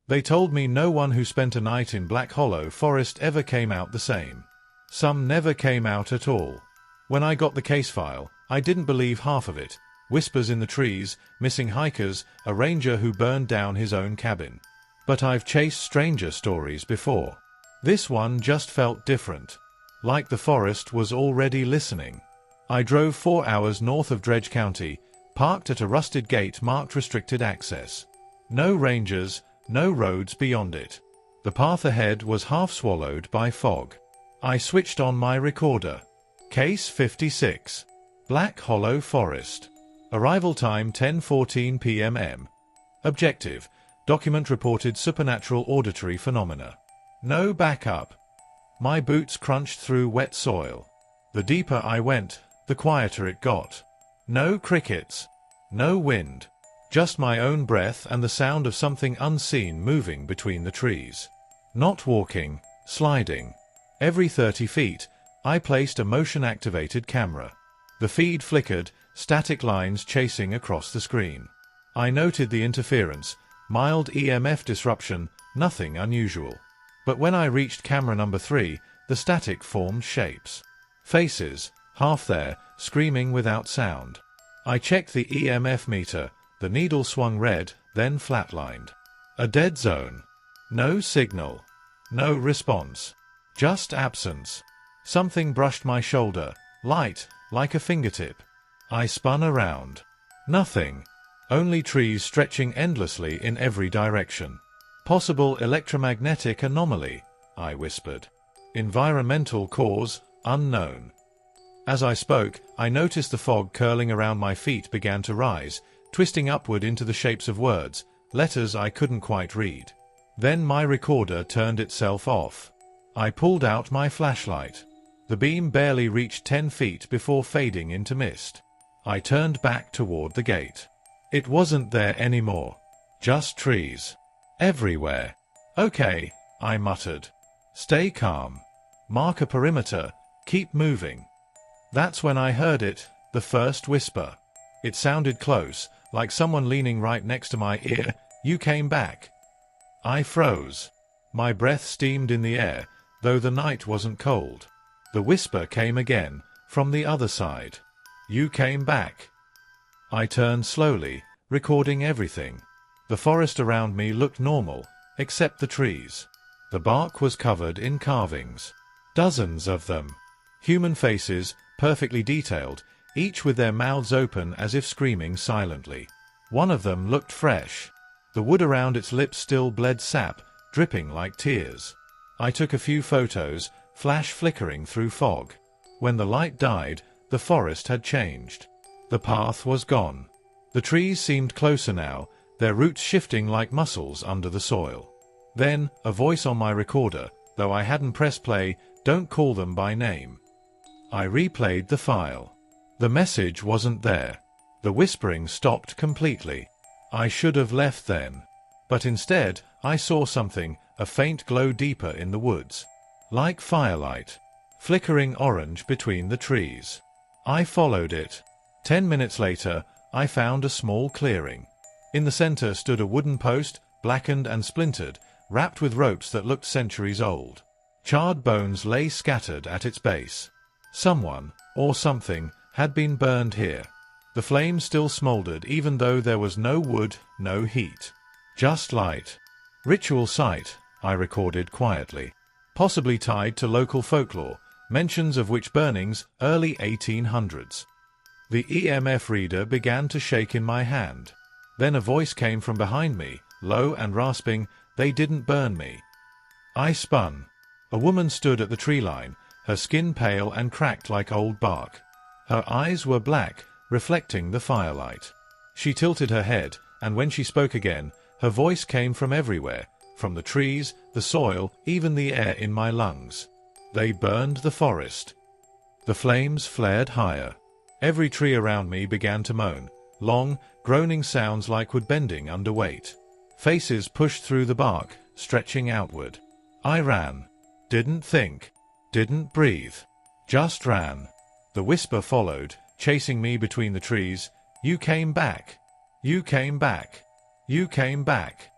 They told me no one who spent a night in Black Hollow Forest ever came out the same. Some never came out at all. When I got the case file, I didn't believe half of it. Whispers in the trees, missing hikers, a ranger who burned down his own cabin. But I've chased stranger stories before. This one just felt different. Like the forest was already listening. I drove 4 hours north of Dredge County, parked at a rusted gate marked restricted access. No rangers, no roads beyond it. The path ahead was half swallowed by fog. I switched on my recorder. Case 56. Black Hollow Forest. Arrival time 10:14 p.m. Objective: document reported supernatural auditory phenomena. No backup. My boots crunched through wet soil. The deeper I went, the quieter it got. No crickets. No wind. Just my own breath and the sound of something unseen moving between the trees. Not walking, sliding. Every 30 feet, I placed a motion-activated camera. The feed flickered, static lines chasing across the screen. I noted the interference, mild EMF disruption, nothing unusual. But when I reached camera number 3, the static formed shapes. Faces, half there, screaming without sound. I checked the EMF meter. The needle swung red, then flatlined. A dead zone. No signal. No response. Just absence. Something brushed my shoulder, light, like a fingertip. I spun around. Nothing. Only trees stretching endlessly in every direction. Possible electromagnetic anomaly, I whispered. Environmental cause, unknown. As I spoke, I noticed the fog curling around my feet began to rise, twisting upward into the shapes of words, letters I couldn't quite read. Then my recorder turned itself off. I pulled out my flashlight. The beam barely reached 10 feet before fading into mist. I turned back toward the gate. It wasn't there anymore. Just trees. Everywhere. Okay, I muttered. Stay calm. Mark a perimeter. Keep moving. That's when I heard it, the first whisper. It sounded close, like someone leaning right next to my ear. You came back. I froze. My breath steamed in the air, though the night wasn't cold. The whisper came again, from the other side. You came back. I turned slowly, recording everything. The forest around me looked normal, except the trees. The bark was covered in carvings. Dozens of them. Human faces, perfectly detailed, each with their mouths open as if screaming silently. One of them looked fresh. The wood around its lips still bled sap, dripping like tears. I took a few photos, flash flickering through fog. When the light died, the forest had changed. The path was gone. The trees seemed closer now, their roots shifting like muscles under the soil. Then, a voice on my recorder, though I hadn't pressed play, "Don't call them by name." I replayed the file. The message wasn't there. The whispering stopped completely. I should have left then. But instead, I saw something, a faint glow deeper in the woods. Like firelight. Flickering orange between the trees. I followed it. 10 minutes later, I found a small clearing. In the center stood a wooden post, blackened and splintered, wrapped with ropes that looked centuries old. Charred bones lay scattered at its base. Someone, or something, had been burned here. The flames still smoldered even though there was no wood, no heat. Just light. Ritual site, I recorded quietly. Possibly tied to local folklore, mentions of witch burnings, early 1800s. The EMF reader began to shake in my hand. Then a voice came from behind me, low and rasping, "They didn't burn me." I spun. A woman stood at the tree line, her skin pale and cracked like old bark. Her eyes were black, reflecting the firelight. She tilted her head, and when she spoke again, her voice came from everywhere, from the trees, the soil, even the air in my lungs. They burned the forest. The flames flared higher. Every tree around me began to moan, long, groaning sounds like wood bending under weight. Faces pushed through the bark, stretching outward. I ran. Didn't think. Didn't breathe. Just ran. The whisper followed, chasing me between the trees. You came back. You came back. You came back.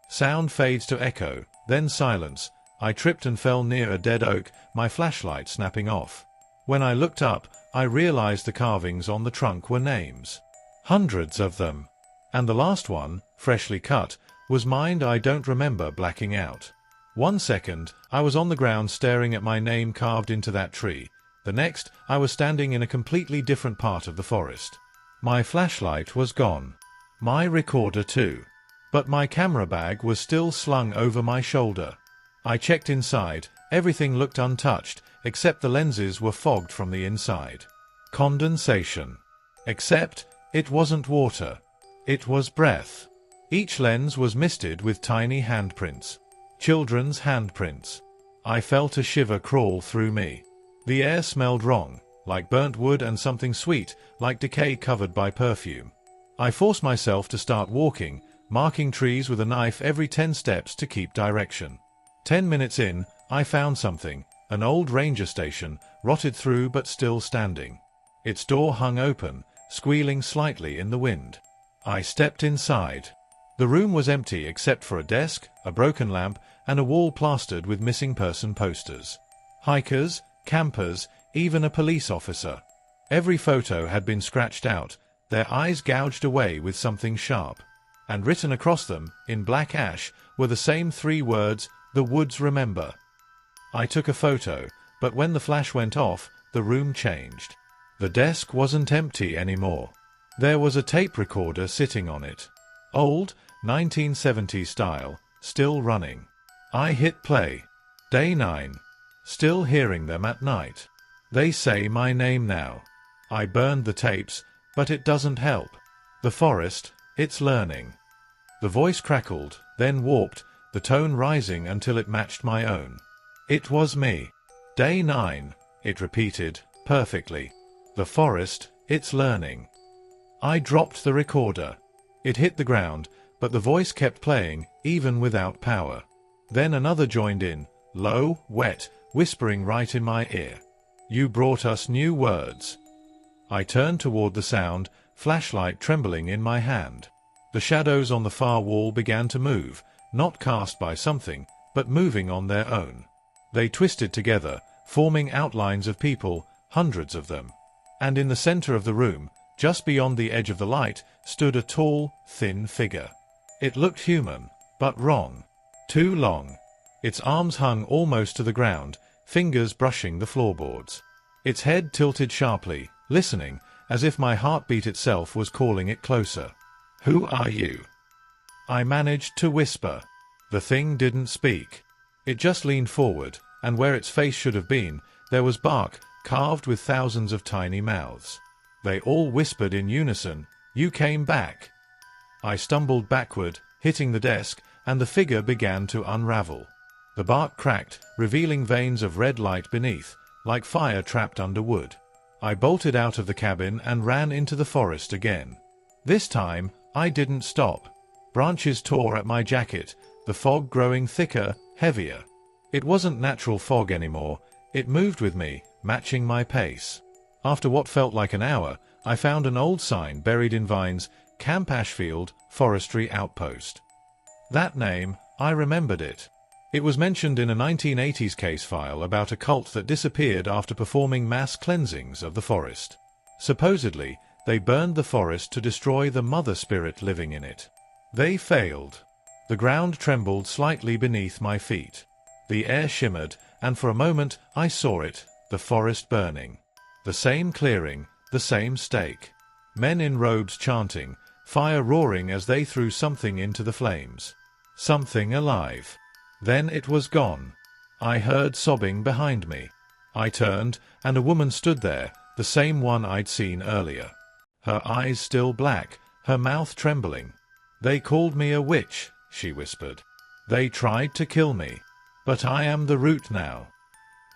Sound fades to echo, then silence. I tripped and fell near a dead oak, my flashlight snapping off. When I looked up, I realized the carvings on the trunk were names. Hundreds of them. And the last one, freshly cut, was mine. I don't remember blacking out. 1 second, I was on the ground staring at my name carved into that tree. The next, I was standing in a completely different part of the forest. My flashlight was gone. My recorder too. But my camera bag was still slung over my shoulder. I checked inside. Everything looked untouched, except the lenses were fogged from the inside. Condensation. Except, it wasn't water. It was breath. Each lens was misted with tiny handprints. Children's handprints. I felt a shiver crawl through me. The air smelled wrong, like burnt wood and something sweet, like decay covered by perfume. I forced myself to start walking, marking trees with a knife every 10 steps to keep direction. 10 minutes in, I found something, an old ranger station, rotted through but still standing. Its door hung open, squealing slightly in the wind. I stepped inside. The room was empty except for a desk, a broken lamp, and a wall plastered with missing person posters. Hikers, campers, even a police officer. Every photo had been scratched out, their eyes gouged away with something sharp. And written across them, in black ash, were the same 3 words, "The woods remember." I took a photo, but when the flash went off, the room changed. The desk wasn't empty anymore. There was a tape recorder sitting on it. Old, 1970s style, still running. I hit play. Day 9. Still hearing them at night. They say my name now. I burned the tapes, but it doesn't help. The forest, it's learning. The voice crackled, then warped, the tone rising until it matched my own. It was me. Day 9, it repeated, perfectly. The forest, it's learning. I dropped the recorder. It hit the ground, but the voice kept playing, even without power. Then another joined in, low, wet, whispering right in my ear. "You brought us new words." I turned toward the sound, flashlight trembling in my hand. The shadows on the far wall began to move, not cast by something, but moving on their own. They twisted together, forming outlines of people, hundreds of them. And in the center of the room, just beyond the edge of the light, stood a tall, thin figure. It looked human, but wrong. Too long. Its arms hung almost to the ground, fingers brushing the floorboards. Its head tilted sharply, listening, as if my heartbeat itself was calling it closer. "Who are you?" I managed to whisper. The thing didn't speak. It just leaned forward, and where its face should have been, there was bark, carved with thousands of tiny mouths. They all whispered in unison, "You came back." I stumbled backward, hitting the desk, and the figure began to unravel. The bark cracked, revealing veins of red light beneath, like fire trapped under wood. I bolted out of the cabin and ran into the forest again. This time, I didn't stop. Branches tore at my jacket, the fog growing thicker, heavier. It wasn't natural fog anymore. It moved with me, matching my pace. After what felt like an hour, I found an old sign buried in vines, Camp Ashfield, Forestry Outpost. That name, I remembered it. It was mentioned in a 1980s case file about a cult that disappeared after performing mass cleansings of the forest. Supposedly, they burned the forest to destroy the mother spirit living in it. They failed. The ground trembled slightly beneath my feet. The air shimmered, and for a moment I saw it, the forest burning. The same clearing, the same stake. Men in robes chanting, fire roaring as they threw something into the flames. Something alive. Then it was gone. I heard sobbing behind me. I turned, and a woman stood there, the same one I'd seen earlier. Her eyes still black, her mouth trembling. "They called me a witch," she whispered. "They tried to kill me. But I am the root now."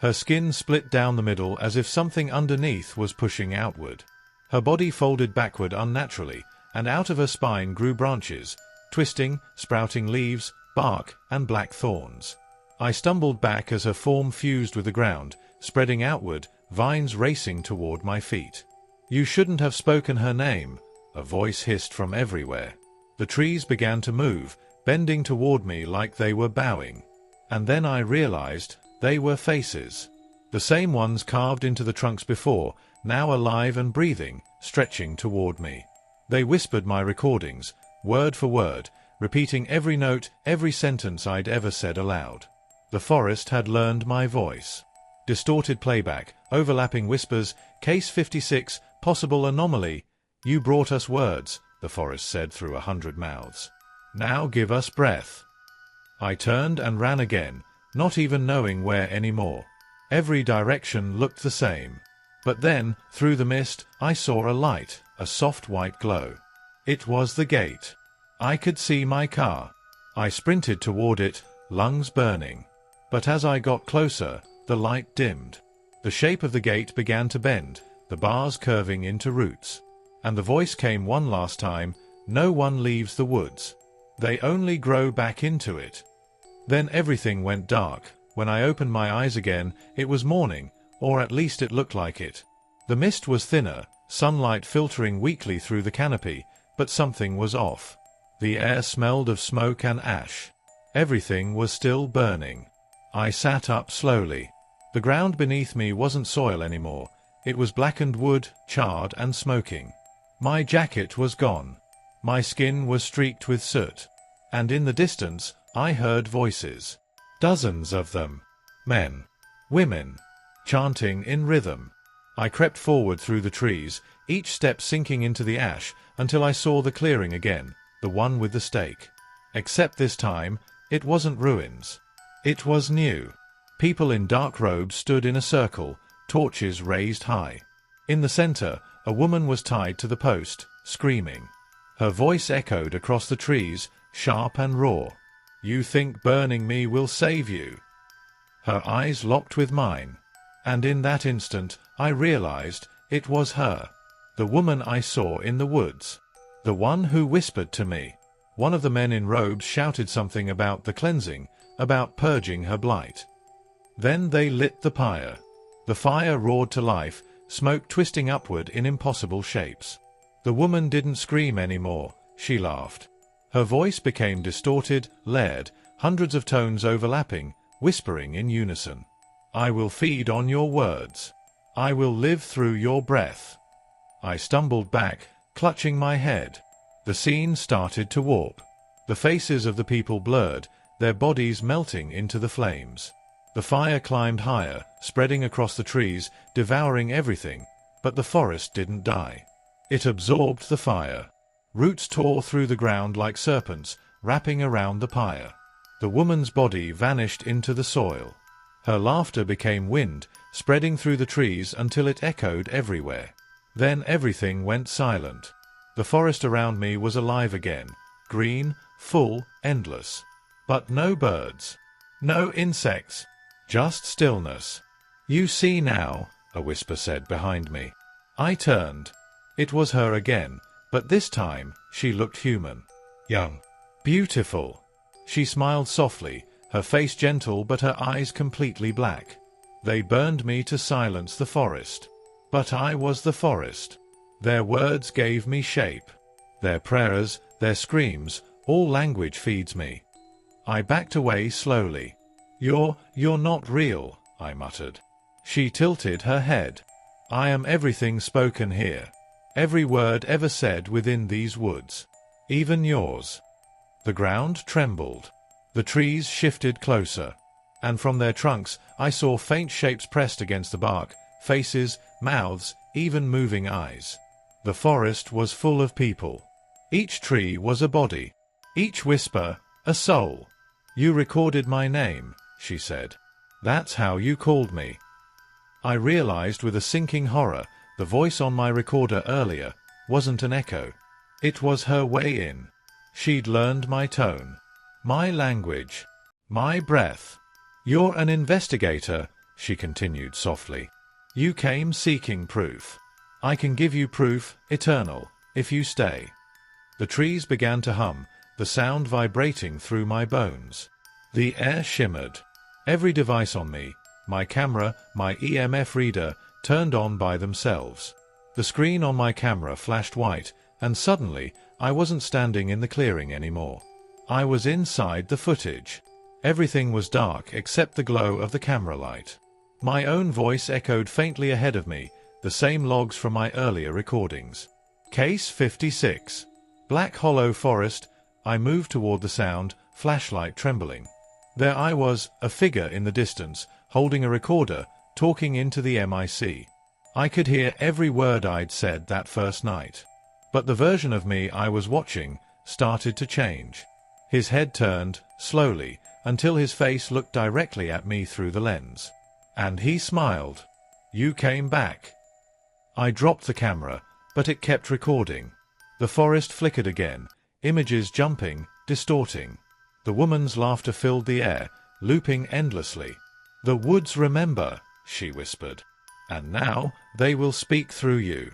Her skin split down the middle as if something underneath was pushing outward. Her body folded backward unnaturally, and out of her spine grew branches, twisting, sprouting leaves, bark, and black thorns. I stumbled back as her form fused with the ground, spreading outward, vines racing toward my feet. "You shouldn't have spoken her name," a voice hissed from everywhere. The trees began to move, bending toward me like they were bowing. And then I realized they were faces. The same ones carved into the trunks before, now alive and breathing, stretching toward me. They whispered my recordings, word for word, repeating every note, every sentence I'd ever said aloud. The forest had learned my voice. Distorted playback, overlapping whispers, Case 56, possible anomaly. You brought us words, the forest said through 100 mouths. Now give us breath. I turned and ran again, not even knowing where anymore. Every direction looked the same. But then, through the mist, I saw a light, a soft white glow. It was the gate. I could see my car. I sprinted toward it, lungs burning. But as I got closer, the light dimmed. The shape of the gate began to bend, the bars curving into roots. And the voice came one last time, no one leaves the woods. They only grow back into it. Then everything went dark. When I opened my eyes again, it was morning, or at least it looked like it. The mist was thinner, sunlight filtering weakly through the canopy, but something was off. The air smelled of smoke and ash. Everything was still burning. I sat up slowly. The ground beneath me wasn't soil anymore. It was blackened wood, charred and smoking. My jacket was gone. My skin was streaked with soot. And in the distance, I heard voices. Dozens of them. Men. Women. Chanting in rhythm. I crept forward through the trees, each step sinking into the ash, until I saw the clearing again, the one with the stake. Except this time, it wasn't ruins. It was new. People in dark robes stood in a circle, torches raised high. In the center, a woman was tied to the post, screaming. Her voice echoed across the trees, sharp and raw. You think burning me will save you? Her eyes locked with mine. And in that instant, I realized it was her. The woman I saw in the woods. The one who whispered to me. One of the men in robes shouted something about the cleansing, about purging her blight. Then they lit the pyre. The fire roared to life, smoke twisting upward in impossible shapes. The woman didn't scream anymore, she laughed. Her voice became distorted, layered, hundreds of tones overlapping, whispering in unison. I will feed on your words. I will live through your breath. I stumbled back, clutching my head. The scene started to warp. The faces of the people blurred, their bodies melting into the flames. The fire climbed higher, spreading across the trees, devouring everything, but the forest didn't die. It absorbed the fire. Roots tore through the ground like serpents, wrapping around the pyre. The woman's body vanished into the soil. Her laughter became wind, spreading through the trees until it echoed everywhere. Then everything went silent. The forest around me was alive again, green, full, endless. But no birds. No insects. Just stillness. You see now, a whisper said behind me. I turned. It was her again, but this time she looked human. Young. Beautiful. She smiled softly, her face gentle but her eyes completely black. They burned me to silence the forest. But I was the forest. Their words gave me shape. Their prayers, their screams, all language feeds me. I backed away slowly. You're not real, I muttered. She tilted her head. I am everything spoken here. Every word ever said within these woods. Even yours. The ground trembled. The trees shifted closer. And from their trunks I saw faint shapes pressed against the bark, faces, mouths, even moving eyes. The forest was full of people. Each tree was a body. Each whisper, a soul. You recorded my name, she said. That's how you called me. I realized with a sinking horror, the voice on my recorder earlier wasn't an echo. It was her way in. She'd learned my tone, my language, my breath. You're an investigator, she continued softly. You came seeking proof. I can give you proof, eternal, if you stay. The trees began to hum, the sound vibrating through my bones. The air shimmered. Every device on me, my camera, my EMF reader, turned on by themselves. The screen on my camera flashed white, and suddenly I wasn't standing in the clearing anymore. I was inside the footage. Everything was dark except the glow of the camera light. My own voice echoed faintly ahead of me, the same logs from my earlier recordings. Case 56. Black Hollow Forest. I moved toward the sound, flashlight trembling. There I was, a figure in the distance, holding a recorder, talking into the mic. I could hear every word I'd said that first night. But the version of me I was watching started to change. His head turned, slowly, until his face looked directly at me through the lens. And he smiled. "You came back." I dropped the camera, but it kept recording. The forest flickered again, images jumping, distorting. The woman's laughter filled the air, looping endlessly. "The woods remember," she whispered. "And now they will speak through you."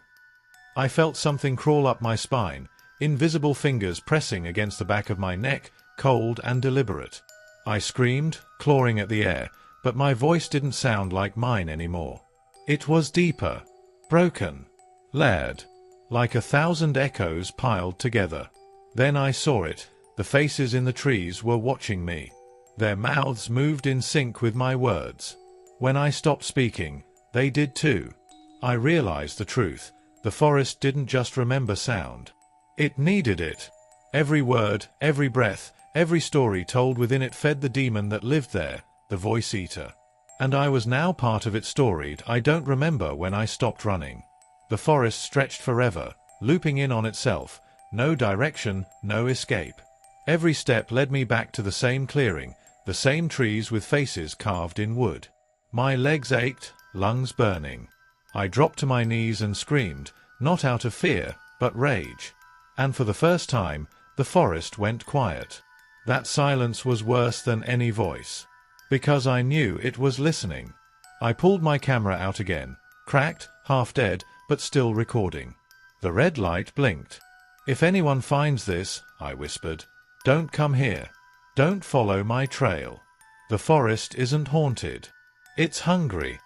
I felt something crawl up my spine, invisible fingers pressing against the back of my neck, cold and deliberate. I screamed, clawing at the air, but my voice didn't sound like mine anymore. It was deeper, broken, layered, like 1,000 echoes piled together. Then I saw it. The faces in the trees were watching me. Their mouths moved in sync with my words. When I stopped speaking, they did too. I realized the truth. The forest didn't just remember sound. It needed it. Every word, every breath, every story told within it fed the demon that lived there, the voice eater. And I was now part of its story. I don't remember when I stopped running. The forest stretched forever, looping in on itself. No direction, no escape. Every step led me back to the same clearing, the same trees with faces carved in wood. My legs ached, lungs burning. I dropped to my knees and screamed, not out of fear, but rage. And for the first time, the forest went quiet. That silence was worse than any voice. Because I knew it was listening. I pulled my camera out again, cracked, half dead, but still recording. The red light blinked. "If anyone finds this," I whispered, "don't come here. Don't follow my trail. The forest isn't haunted. It's hungry."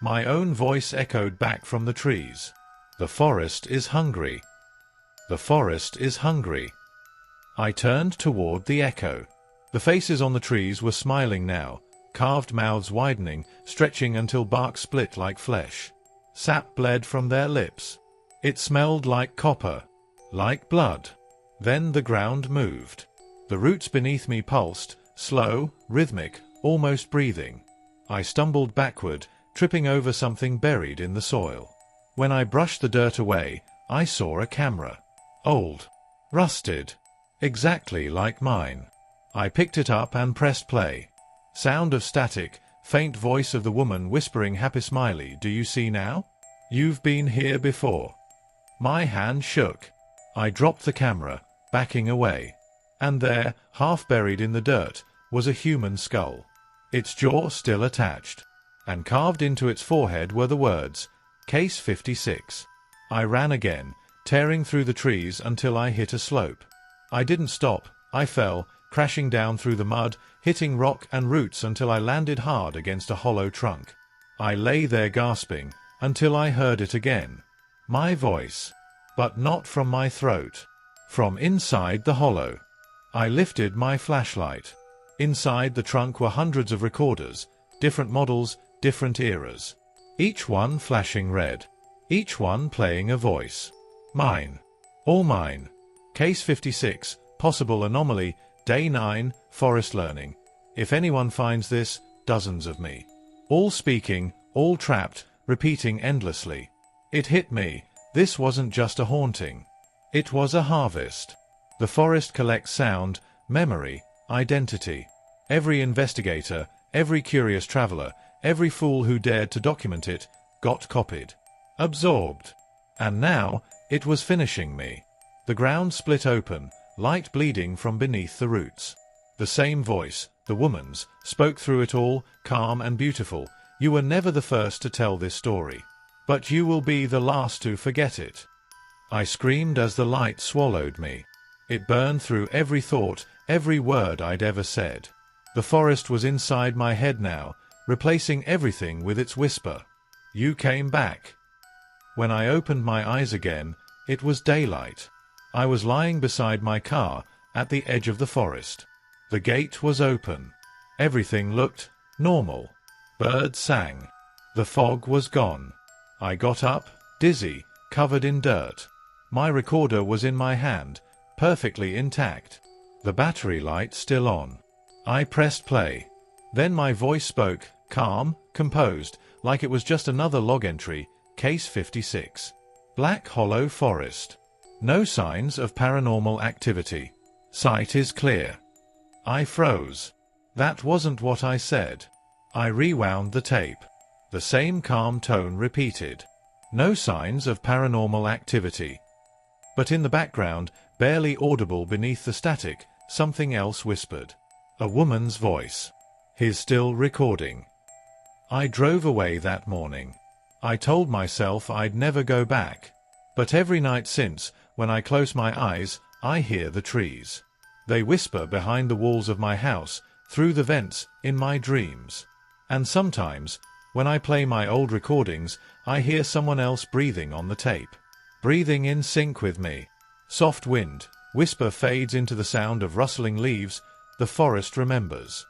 My own voice echoed back from the trees. "The forest is hungry. The forest is hungry." I turned toward the echo. The faces on the trees were smiling now, carved mouths widening, stretching until bark split like flesh. Sap bled from their lips. It smelled like copper, like blood. Then the ground moved. The roots beneath me pulsed, slow, rhythmic, almost breathing. I stumbled backward, tripping over something buried in the soil. When I brushed the dirt away, I saw a camera. Old. Rusted. Exactly like mine. I picked it up and pressed play. Sound of static, faint voice of the woman whispering happy smiley, "Do you see now? You've been here before." My hand shook. I dropped the camera, backing away. And there, half buried in the dirt, was a human skull. Its jaw still attached. And carved into its forehead were the words, "Case 56." I ran again, tearing through the trees until I hit a slope. I didn't stop. I fell, crashing down through the mud, hitting rock and roots until I landed hard against a hollow trunk. I lay there gasping, until I heard it again. My voice. But not from my throat. From inside the hollow. I lifted my flashlight. Inside the trunk were hundreds of recorders, different models, different eras. Each one flashing red. Each one playing a voice. Mine. All mine. Case 56, Possible Anomaly, Day 9, Forest Learning. If anyone finds this, dozens of me. All speaking, all trapped, repeating endlessly. It hit me. This wasn't just a haunting. It was a harvest. The forest collects sound, memory, identity. Every investigator, every curious traveler, every fool who dared to document it, got copied. Absorbed. And now, it was finishing me. The ground split open, light bleeding from beneath the roots. The same voice, the woman's, spoke through it all, calm and beautiful. "You were never the first to tell this story. But you will be the last to forget it." I screamed as the light swallowed me. It burned through every thought, every word I'd ever said. The forest was inside my head now, replacing everything with its whisper. "You came back." When I opened my eyes again, it was daylight. I was lying beside my car, at the edge of the forest. The gate was open. Everything looked normal. Birds sang. The fog was gone. I got up, dizzy, covered in dirt. My recorder was in my hand, perfectly intact. The battery light still on. I pressed play. Then my voice spoke, calm, composed, like it was just another log entry, Case 56. Black Hollow Forest. No signs of paranormal activity. Sight is clear. I froze. That wasn't what I said. I rewound the tape. The same calm tone repeated. No signs of paranormal activity. But in the background, barely audible beneath the static, something else whispered. A woman's voice. He's still recording. I drove away that morning. I told myself I'd never go back. But every night since, when I close my eyes, I hear the trees. They whisper behind the walls of my house, through the vents, in my dreams. And sometimes, when I play my old recordings, I hear someone else breathing on the tape. Breathing in sync with me. Soft wind, whisper fades into the sound of rustling leaves. The forest remembers.